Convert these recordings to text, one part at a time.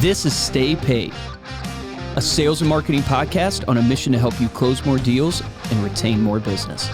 This is Stay Paid, a sales and marketing podcast on a mission to help you close more deals and retain more business.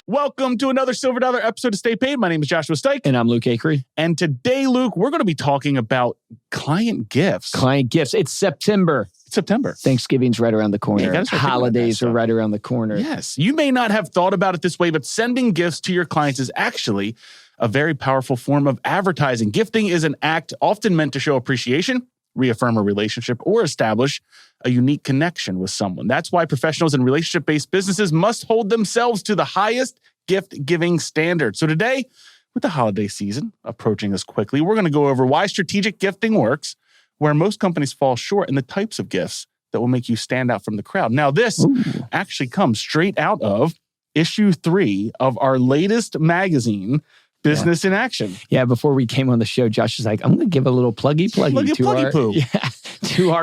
Welcome to another Silver Dollar episode of Stay Paid. My name is Joshua Stike. And I'm Luke Akery. And today, Luke, we're going to be talking about client gifts. Client gifts. It's September. It's September. Thanksgiving's right around the corner. Yeah, holidays are right around the corner. Yes. You may not have thought about it this way, but sending gifts to your clients is actually a very powerful form of advertising. Gifting is an act often meant to show appreciation, reaffirm a relationship, or establish a unique connection with someone. That's why professionals and relationship-based businesses must hold themselves to the highest gift-giving standard. So today, with the holiday season approaching us quickly, we're going to go over why strategic gifting works, where most companies fall short, and the types of gifts that will make you stand out from the crowd. Now, this actually comes straight out of issue 3 of our latest magazine, Business in Action. Yeah, before we came on the show, Josh was like, I'm going to give a little pluggy to our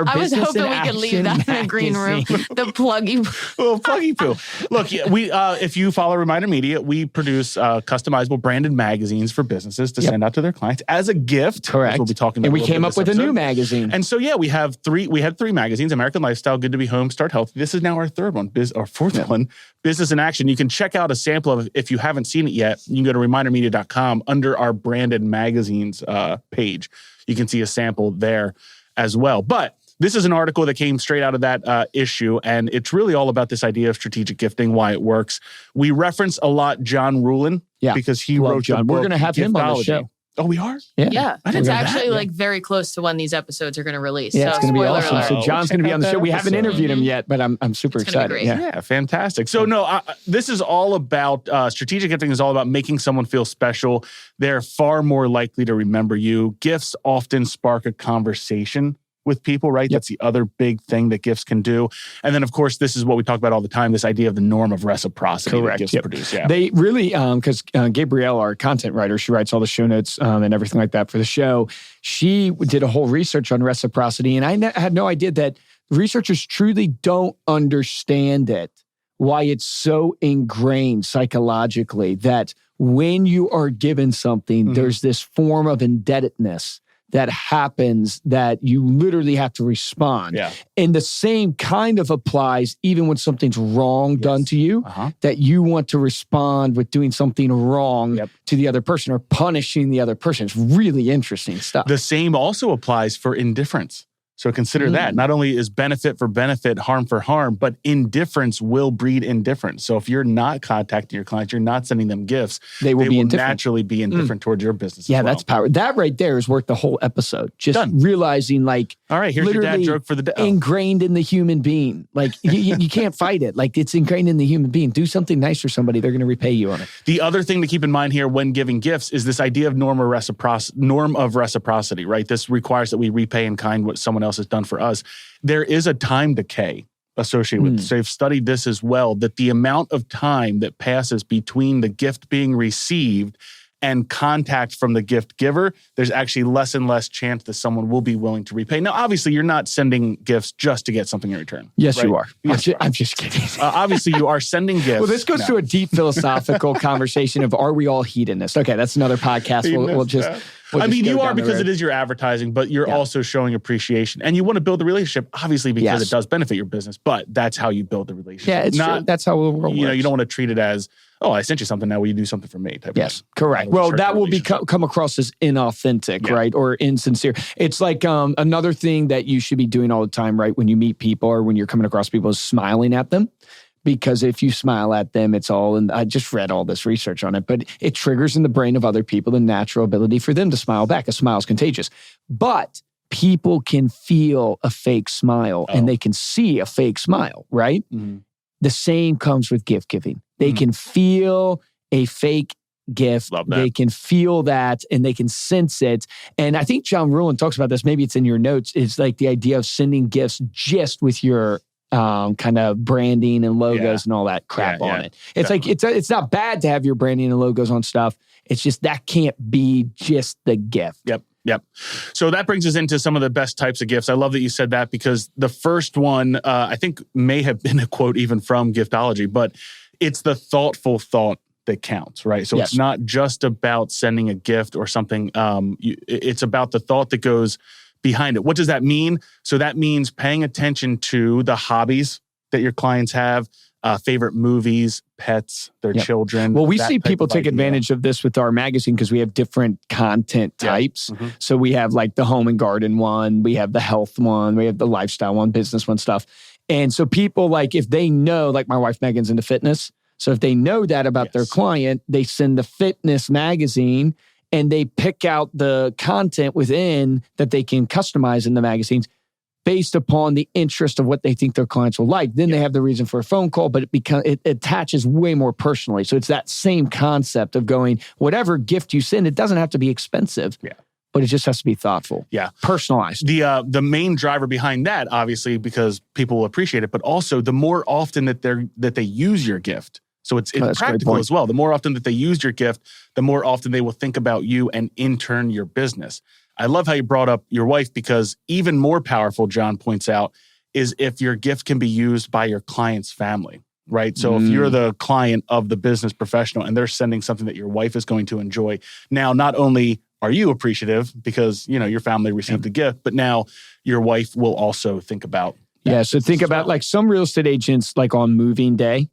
Business I was hoping in we Action could leave that in the green room. The pluggy. Well, pluggy poo. Look, we if you follow Reminder Media, we produce customizable branded magazines for businesses to send out to their clients as a gift. Correct. We'll be talking about. And we came up with a new magazine. And so, we had 3 magazines: American Lifestyle, Good to Be Home, Start Healthy. This is now our third one, fourth one, Business in Action. You can check out a sample of it if you haven't seen it yet. You can go to remindermedia.com under our branded magazines page. You can see a sample there as well. But this is an article that came straight out of that issue, and it's really all about this idea of strategic gifting, why it works. We reference a lot John Ruhlin because he wrote John. We're going to have him on the show. Oh, we are? Yeah. I didn't It's know actually that. like very close to when these episodes are going to release. Yeah, so it's going to be awesome. alert. So John's going to be on the show. We haven't interviewed him yet, but I'm super It's gonna excited. be great. Yeah, fantastic. So this is all about, strategic gifting is all about making someone feel special. They're far more likely to remember you. Gifts often spark a conversation with people, right? That's the other big thing that gifts can do. And then, of course, this is what we talk about all the time, this idea of the norm of reciprocity that gifts produce. Yeah. They really, because Gabrielle, our content writer, she writes all the show notes and everything like that for the show. She did a whole research on reciprocity, and I had no idea that researchers truly don't understand it, why it's so ingrained psychologically that when you are given something, there's this form of indebtedness that happens that you literally have to respond. Yeah. And the same kind of applies even when something's wrong done to you, that you want to respond with doing something wrong to the other person or punishing the other person. It's really interesting stuff. The same also applies for indifference. So consider that. Not only is benefit for benefit, harm for harm, but indifference will breed indifference. So if you're not contacting your clients, you're not sending them gifts, they will naturally be indifferent towards your business Yeah, as well. that's power. That right there is worth the whole episode. Just realizing like, all right, here's your dad joke for the day. Ingrained in the human being. Like you can't fight it. Like it's ingrained in the human being. Do something nice for somebody. They're going to repay you on it. The other thing to keep in mind here when giving gifts is this idea of norm of reciprocity, right? This requires that we repay in kind what someone else has done for us. There is a time decay associated with this. So they've studied this as well, that the amount of time that passes between the gift being received and contact from the gift giver, there's actually less and less chance that someone will be willing to repay. Now, obviously, you're not sending gifts just to get something in return. Yes, right? you are. Yes, I'm just kidding. Obviously, you are sending gifts. Well, this goes to a deep philosophical conversation of, are we all hedonists? Okay, that's another podcast. We'll just you are, because it is your advertising, but you're also showing appreciation. And you want to build the relationship, obviously, because it does benefit your business, but that's how you build the relationship. Yeah, it's true. That's how the world works. You don't want to treat it as, oh, I sent you something, now will you do something for me? Yes, correct. Well, that will come across as inauthentic, right? Or insincere. It's like another thing that you should be doing all the time, right? When you meet people or when you're coming across people is smiling at them. Because if you smile at them, it's all, and I just read all this research on it, but it triggers in the brain of other people the natural ability for them to smile back. A smile is contagious. But people can feel a fake smile and they can see a fake smile, right? The same comes with gift giving. They can feel a fake gift. They can feel that and they can sense it. And I think John Ruhlin talks about this. Maybe it's in your notes. It's like the idea of sending gifts just with your kind of branding and logos and all that crap on it. It's like, it's not bad to have your branding and logos on stuff. It's just that can't be just the gift. Yep. So that brings us into some of the best types of gifts. I love that you said that because the first one, I think may have been a quote even from Giftology, but it's the thoughtful thought that counts, right? So it's not just about sending a gift or something. It's about the thought that goes behind it. What does that mean? So that means paying attention to the hobbies that your clients have, favorite movies, pets, their children. Well, we see people take advantage of this with our magazine because we have different content types. Mm-hmm. So we have like the home and garden one, we have the health one, we have the lifestyle one, business one, stuff. And so people, like, if they know, like my wife Megan's into fitness, so if they know that about their client, they send the fitness magazine and they pick out the content within that they can customize in the magazines based upon the interest of what they think their clients will like. Then they have the reason for a phone call, but it attaches way more personally. So it's that same concept of going, whatever gift you send, it doesn't have to be expensive. Yeah. But it just has to be thoughtful. Yeah. Personalized. The main driver behind that, obviously, because people will appreciate it, but also the more often that they use your gift. So it's practical as well. The more often that they use your gift, the more often they will think about you and in turn your business. I love how you brought up your wife, because even more powerful, John points out, is if your gift can be used by your client's family, right? So if you're the client of the business professional and they're sending something that your wife is going to enjoy, now not only are you appreciative because, your family received a gift, but now your wife will also think about that. Yeah, so think about like some real estate agents, like on moving day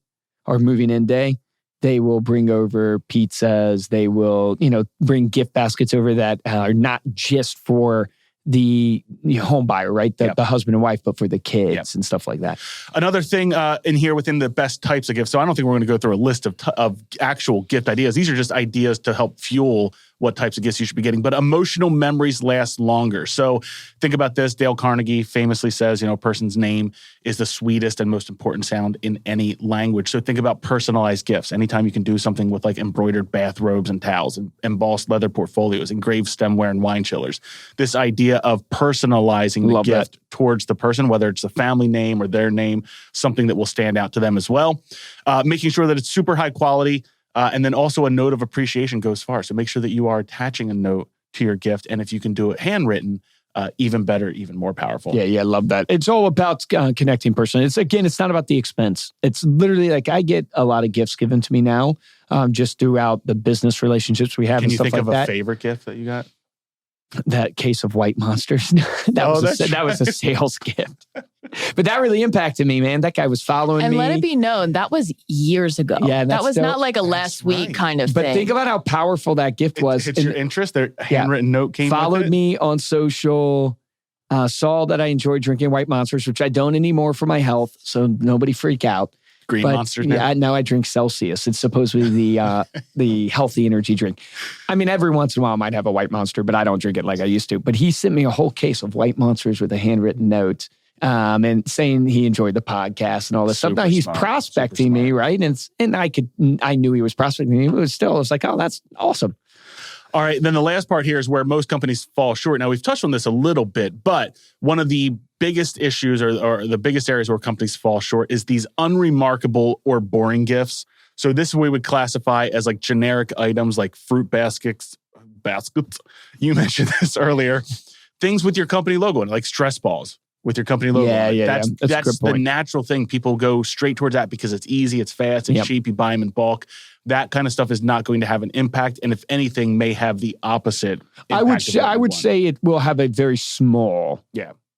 or moving in day, they will bring over pizzas. They will, bring gift baskets over that are not just for the home buyer, right? The husband and wife, but for the kids and stuff like that. Another thing in here within the best types of gifts. So I don't think we're going to go through a list of actual gift ideas. These are just ideas to help fuel what types of gifts you should be getting. But emotional memories last longer. So think about this. Dale Carnegie famously says, a person's name is the sweetest and most important sound in any language. So think about personalized gifts. Anytime you can do something with like embroidered bathrobes and towels, and embossed leather portfolios, engraved stemware and wine chillers. This idea of personalizing the gift towards the person, whether it's a family name or their name, something that will stand out to them as well. Making sure that it's super high quality. And then also a note of appreciation goes far. So make sure that you are attaching a note to your gift. And if you can do it handwritten, even better, even more powerful. Yeah, I love that. It's all about connecting personally. It's not about the expense. It's literally like I get a lot of gifts given to me now, just throughout the business relationships we have and stuff like that. Can you think of a favorite gift that you got? That case of white monsters. that was a sales gift. But that really impacted me, man. That guy was following me. And let it be known, that was years ago. Yeah, that was not like a last week kind of thing. But think about how powerful that gift was. It's your interest. Their handwritten note came followed me on social, saw that I enjoyed drinking white monsters, which I don't anymore for my health. So nobody freak out. Green monsters now? Yeah, now I drink Celsius. It's supposedly the healthy energy drink. I mean, every once in a while I might have a white monster, but I don't drink it like I used to. But he sent me a whole case of white monsters with a handwritten note and saying he enjoyed the podcast and all this stuff. Now he's prospecting me, right? And I knew he was prospecting me, but it was like, oh, that's awesome. All right, then the last part here is where most companies fall short. Now, we've touched on this a little bit, but one of the biggest issues or the biggest areas where companies fall short is these unremarkable or boring gifts. So this we would classify as like generic items like fruit baskets. You mentioned this earlier. Things with your company logo on it, like stress balls with your company logo. That's the natural thing. People go straight towards that because it's easy, it's fast, it's cheap. You buy them in bulk. That kind of stuff is not going to have an impact, and if anything, may have the opposite impact. I would say it will have a very small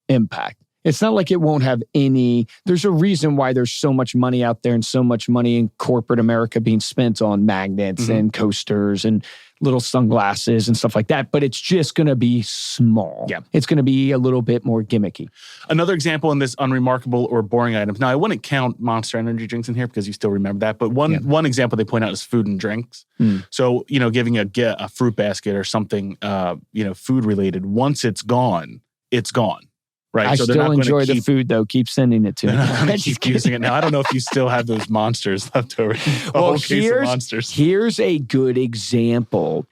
impact. It's not like it won't have any. There's a reason why there's so much money out there and so much money in corporate America being spent on magnets and coasters and little sunglasses and stuff like that. But it's just going to be small. Yeah. It's going to be a little bit more gimmicky. Another example in this unremarkable or boring items. Now, I wouldn't count Monster Energy drinks in here because you still remember that. But one example they point out is food and drinks. So, giving a fruit basket or something, food related, once it's gone, it's gone. Right. I still enjoy the food, though. Keep sending it to me. I keep using it now. I don't know if you still have those monsters left over. Whole case of monsters. Here's a good example.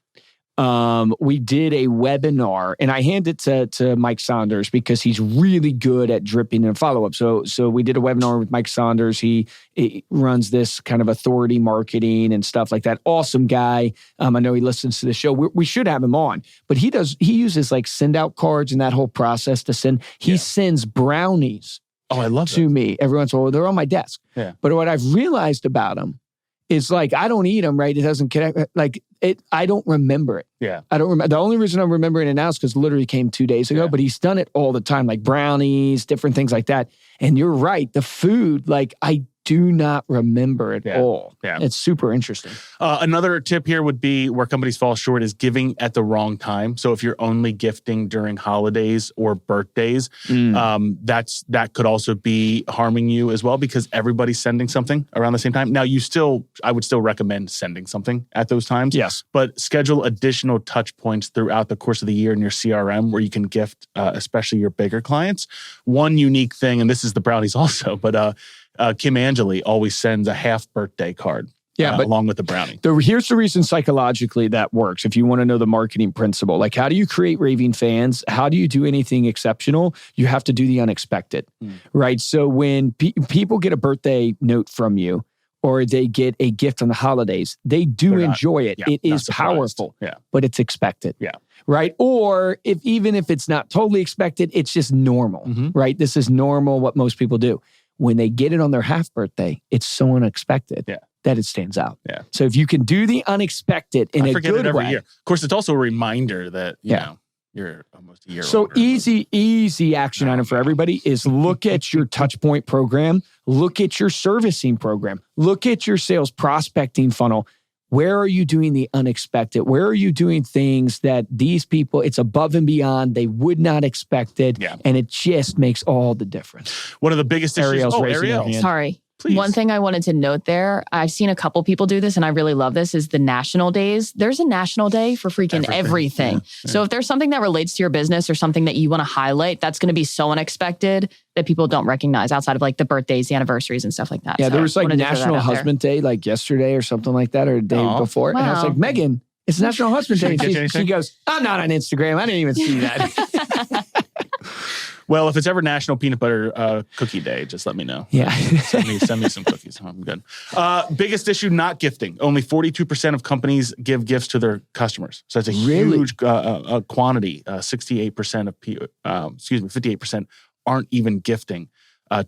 We did a webinar, and I handed it to Mike Saunders because he's really good at dripping and follow-up. So we did a webinar with Mike Saunders. He runs this kind of authority marketing and stuff like that. Awesome guy. I know he listens to the show. We should have him on. But he uses like send-out cards and that whole process to send. He sends brownies I love to me every once in a while. They're on my desk. Yeah. But what I've realized about him It's like, I don't eat them, right? It doesn't connect. Like, I don't remember it. Yeah. I don't remember. The only reason I'm remembering it now is because it literally came 2 days ago, but he's done it all the time, like brownies, different things like that. And you're right. The food, like, I do not remember it all. Yeah. It's super interesting. Another tip here would be where companies fall short is giving at the wrong time. So if you're only gifting during holidays or birthdays, that could also be harming you as well because everybody's sending something around the same time. Now, I would still recommend sending something at those times. Yes. But schedule additional touch points throughout the course of the year in your CRM where you can gift, especially your bigger clients. One unique thing, and this is the brownies also, but Kim Angeli always sends a half birthday card. But along with the brownie. Here's the reason psychologically that works. If you want to know the marketing principle, like how do you create raving fans? How do you do anything exceptional? You have to do the unexpected, right? So when people get a birthday note from you or they get a gift on the holidays, they do enjoy it. It is powerful, but it's expected. Right? Or even if it's not totally expected, it's just normal, right? This is normal, what most people do. When they get it on their half birthday, it's so unexpected that it stands out. So if you can do the unexpected in a good way. Year. Of course, it's also a reminder that, you know, you're almost a year So older. easy action item for everybody is look at your touch point program, look at your servicing program, look at your sales prospecting funnel. Where are you doing the unexpected? Where are you doing things that these people, it's above and beyond, they would not expect it, and it just makes all the difference. One of the biggest issues... Ariel. Sorry. Please. One thing I wanted to note there, I've seen a couple people do this and I really love this, is the national days. There's a national day for freaking everything. So if there's something that relates to your business or something that you want to highlight, that's going to be so unexpected that people don't recognize outside of like the birthdays, the anniversaries and stuff like that. Yeah, there was like National Husband Day like yesterday or something like that or a day before. Wow. And I was like, Megan, it's National Husband Day. And she goes, I'm not on Instagram. I didn't even see that. Well, if it's ever National Peanut Butter Cookie Day, just let me know. Yeah. send me some cookies. I'm good. Biggest issue, not gifting. Only 42% of companies give gifts to their customers. So that's a huge quantity. 58% aren't even gifting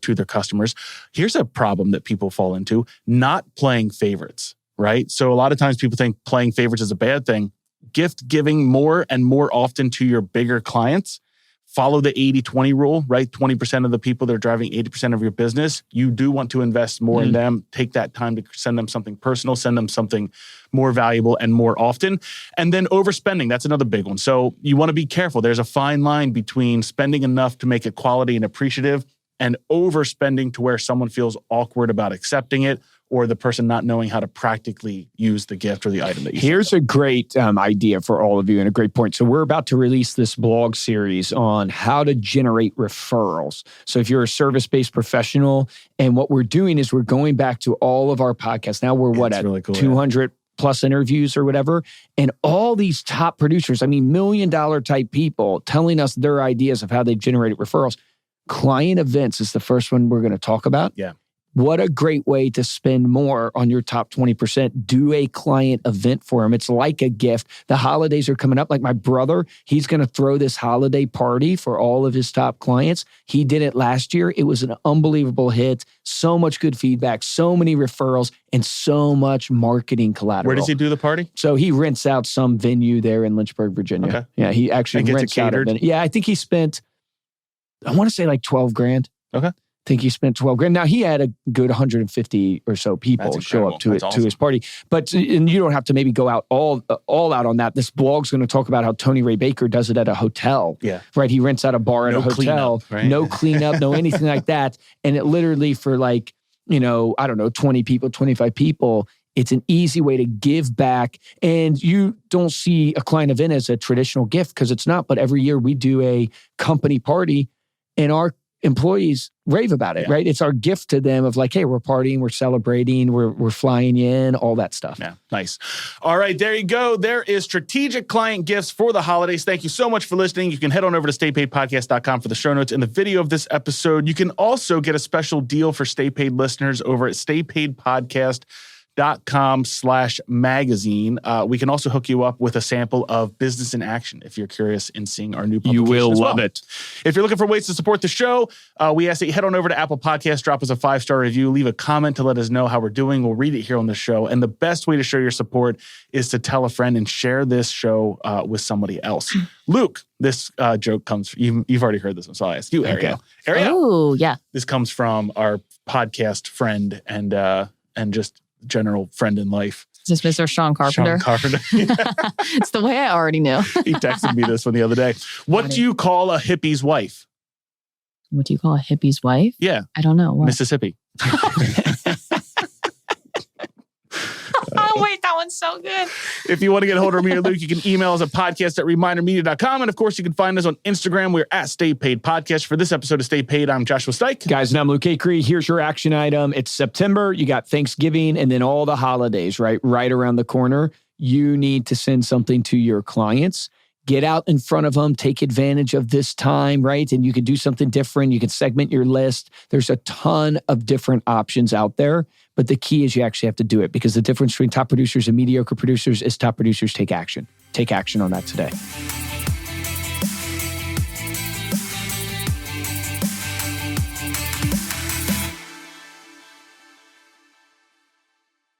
to their customers. Here's a problem that people fall into, not playing favorites, right? So a lot of times people think playing favorites is a bad thing. Gift giving more and more often to your bigger clients. Follow the 80-20 rule, right? 20% of the people that are driving 80% of your business, you do want to invest more in them. Take that time to send them something personal, send them something more valuable and more often. And then overspending, that's another big one. So you want to be careful. There's a fine line between spending enough to make it quality and appreciative and overspending to where someone feels awkward about accepting it or the person not knowing how to practically use the gift or the item that you Here's a great idea for all of you and a great point. So we're about to release this blog series on how to generate referrals. So if you're a service-based professional, and what we're doing is we're going back to all of our podcasts. Now we're at really cool, 200 plus interviews or whatever. And all these top producers, I mean, $1 million type people telling us their ideas of how they generated referrals. Client events is the first one we're going to talk about. Yeah. What a great way to spend more on your top 20%. Do a client event for them. It's like a gift. The holidays are coming up. Like my brother, he's going to throw this holiday party for all of his top clients. He did it last year. It was an unbelievable hit. So much good feedback, so many referrals, and so much marketing collateral. Where does he do the party? So he rents out some venue there in Lynchburg, Virginia. Okay. Yeah, he actually rents out a venue. Yeah, I think he spent, I want to say like $12,000. Okay. I think he spent $12,000. Now he had a good 150 or so people show up to his party. But and you don't have to maybe go out all out on that. This blog's going to talk about how Tony Ray Baker does it at a hotel. Yeah. Right. He rents out a bar at a hotel. Cleanup, right? No cleanup, no anything like that. And it literally for like, I don't know, 20 people, 25 people, it's an easy way to give back. And you don't see a client event as a traditional gift because it's not. But every year we do a company party and our employees rave about it, right? It's our gift to them of like, hey, we're partying, we're celebrating, we're flying in, all that stuff. Yeah, nice. All right, there you go. There is strategic client gifts for the holidays. Thank you so much for listening. You can head on over to staypaidpodcast.com for the show notes and the video of this episode. You can also get a special deal for Stay Paid listeners over at staypaidpodcast.com. unforgettable.com/magazine. We can also hook you up with a sample of Business in Action if you're curious in seeing our new publication. You will as well. love it. If you're looking for ways to support the show, we ask that you head on over to Apple Podcasts, drop us a 5-star review, leave a comment to let us know how we're doing. We'll read it here on the show. And the best way to show your support is to tell a friend and share this show with somebody else. Luke, this joke comes, you've already heard this one, so I'll ask you, Ariel. Ariel. Oh, yeah. This comes from our podcast friend and just general friend in life. Is this Mr. Sean Carpenter? Sean Carpenter. It's the way I already knew. He texted me this one the other day. What do you call a hippie's wife? What do you call a hippie's wife? Yeah. I don't know. What? Mississippi. Oh, wait, that one's so good. If you want to get a hold of me or Luke, you can email us at podcast@remindermedia.com. And of course, you can find us on Instagram. We're at Stay Paid Podcast. For this episode of Stay Paid, I'm Joshua Stike. Guys, and I'm Luke Acree. Here's your action item. It's September. You got Thanksgiving and then all the holidays, right around the corner. You need to send something to your clients. Get out in front of them, take advantage of this time, right? And you can do something different. You can segment your list. There's a ton of different options out there, but the key is you actually have to do it, because the difference between top producers and mediocre producers is top producers take action. Take action on that today.